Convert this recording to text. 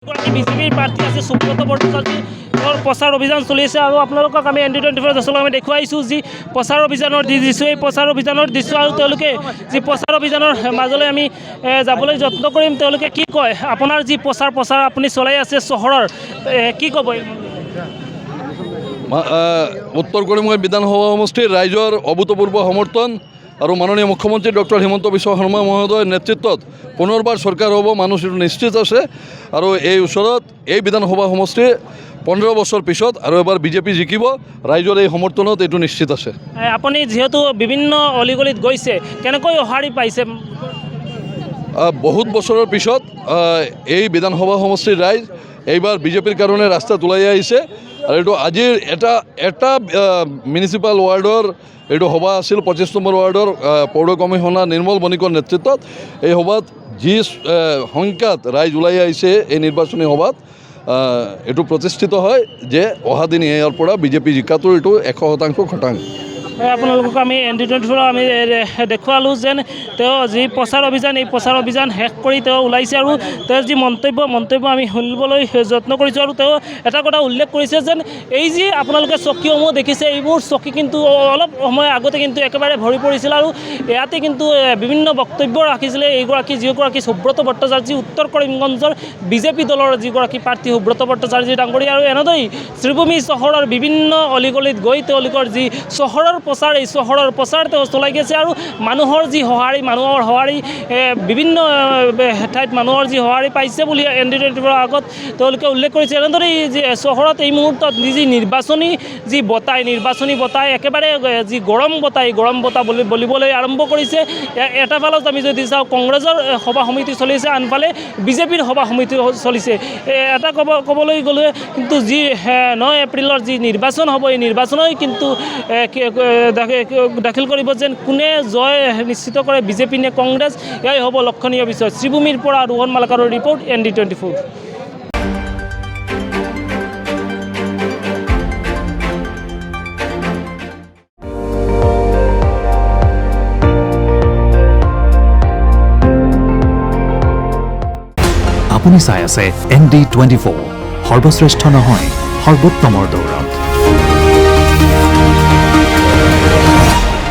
বিজেপিৰ প্ৰাৰ্থী আছে সুব্ৰত ভট্টাচাৰ্য তেওঁৰ প্ৰচাৰ অভিযান চলি আছে আৰু আপোনালোকক আমি ND24 দৰ্শকক আমি দেখুৱাইছোঁ যি প্ৰচাৰ অভিযানৰ দৃশ্য এই প্ৰচাৰ অভিযানৰ দৃশ্য আৰু তেওঁলোকে যি প্ৰচাৰ অভিযানৰ মাজলৈ আমি যাবলৈ যত্ন কৰিম তেওঁলোকে কি কয় আপোনাৰ যি প্ৰচাৰ আপুনি চলাই আছে চহৰৰ কি ক'ব উত্তৰ কৰিমগঞ্জ বিধানসভা সমষ্টিৰ ৰাইজৰ অভূতপূৰ্ব সমৰ্থন আৰু মাননীয় মুখ্যমন্ত্ৰী ডক্টৰ হিমন্ত বিশ্ব শৰ্মা মহোদয়ৰ নেতৃত্বত পুনৰবাৰ চৰকাৰ হ'ব মানুহ নিশ্চিত আছে আৰু এই ওচৰত এই বিধানসভা সমষ্টি 15 বছৰ পিছত আৰু এবাৰ বিজেপি জিকিব ৰাইজৰ এই সমৰ্থনত এইটো নিশ্চিত আছে আপুনি যিহেতু বিভিন্ন অলিগলিত গৈছে কেনেকৈ সঁহাৰি পাইছে বহুত বছৰৰ পিছত এই বিধানসভা সমষ্টিৰ ৰাইজ এইবাৰ বিজেপিৰ কাৰণে ৰাস্তাত ওলাই আহিছে আৰু এইটো আজিৰ এটা মিউনিচিপাল ৱাৰ্ডৰ এইটো সভা আছিল 25 নম্বৰ ৱাৰ্ডৰ পৌৰ কমিশনাৰ নিৰ্মল বণিকৰ নেতৃত্বত এই সভাত যি সংখ্যাত ৰাইজ ওলাই আহিছে এই নিৰ্বাচনী সভাত এইটো প্ৰতিষ্ঠিত হয় যে অহা দিন ইয়াৰ পৰা বিজেপি জিকাটোৰ এইটো 100% খটাং আপোনালোকক আমি ND24 আমি দেখুৱালোঁ যেন তেওঁ যি প্ৰচাৰ অভিযান এই প্ৰচাৰ অভিযান শেষ কৰি তেওঁ ওলাইছে আৰু তেওঁৰ যি মন্তব্য আমি শুনিবলৈ যত্ন কৰিছোঁ আৰু তেওঁ এটা কথা উল্লেখ কৰিছে যেন এই যি আপোনালোকে চকীসমূহ দেখিছে এইবোৰ চকী কিন্তু অলপ সময় আগতে কিন্তু একেবাৰে ভৰি পৰিছিল আৰু ইয়াতে কিন্তু বিভিন্ন বক্তব্য ৰাখিছিলে যিগৰাকী সুব্ৰত ভট্টাচাৰ্য উত্তৰ কৰিমগঞ্জৰ বিজেপি দলৰ যিগৰাকী প্ৰাৰ্থী সুব্ৰত ভট্টাচাৰ্য ডাঙৰীয়া আৰু এনেদৰেই শ্ৰীভূমি চহৰৰ বিভিন্ন অলিগলিত গৈ তেওঁলোকৰ যি চহৰৰ এই চহৰৰ প্ৰচাৰ তেওঁ চলাই গৈছে আৰু মানুহৰ সঁহাৰি বিভিন্ন ঠাইত মানুহৰ যি সঁহাৰি পাইছে বুলি ND24 আগত তেওঁলোকে উল্লেখ কৰিছে এনেদৰে যি চহৰত এই মুহূৰ্তত যি নিৰ্বাচনী বতাহ একেবাৰে যি গৰম বতাহ বলিবলৈ আৰম্ভ কৰিছে এটা ফালত আমি যদি চাওঁ কংগ্ৰেছৰ সভা সমিতি চলিছে আনফালে বিজেপিৰ সভা সমিতি চলিছে এটা ক'বলৈ গ'লে কিন্তু যি 9 এপ্ৰিলৰ যি নিৰ্বাচন হ'ব এই নিৰ্বাচনই কিন্তু দাখিল কৰিব যেন কোনে জয় নিশ্চিত কৰে বিজেপি নে কংগ্ৰেছ এয়াই হ'ব লক্ষণীয় বিষয় শ্ৰীভূমিৰ পৰা ৰোহন মালাকাৰৰ ৰিপৰ্ট ND24 আপুনি চাই আছে ND24 সৰ্বশ্ৰেষ্ঠ নহয় সৰ্বোত্তমৰ দৌৰ